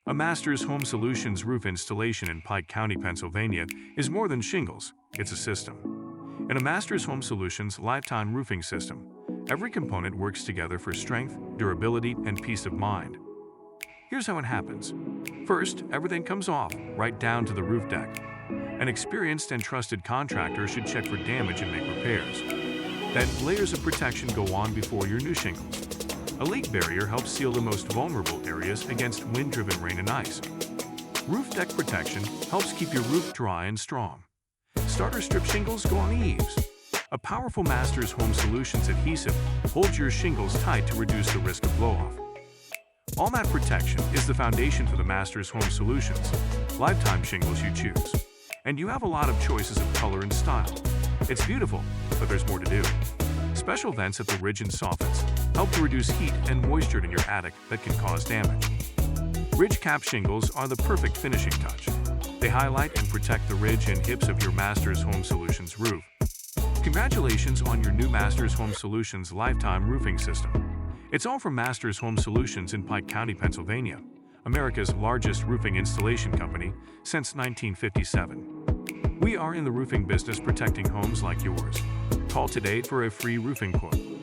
A Masters Home Solutions roof installation in Pike County, Pennsylvania is more than shingles, it's a system. In a Masters Home Solutions lifetime roofing system, every component works together for strength, durability, and peace of mind. Here's how it happens. First, everything comes off, right down to the roof deck. An experienced and trusted contractor should check for damage and make repairs. Then, layers of protection go on before your new shingles. A leak barrier helps seal the most vulnerable areas against wind-driven rain and ice. Roof deck protection helps keep your roof dry and strong. Starter strip shingles go on the eaves. A powerful Masters Home Solutions adhesive holds your shingles tight to reduce the risk of blowoff. All mat protection is the foundation for the Masters Home Solutions lifetime shingles you choose. And you have a lot of choices of color and style. It's beautiful, but there's more to do. Special vents at the ridge and soffits help to reduce heat and moisture in your attic that can cause damage. Ridge cap shingles are the perfect finishing touch. They highlight and protect the ridge and hips of your Masters Home Solutions roof. Congratulations on your new Masters Home Solutions lifetime roofing system. It's all from Masters Home Solutions in Pike County, Pennsylvania, America's largest roofing installation company since 1957. We are in the roofing business protecting homes like yours. Call today for a free roofing quote.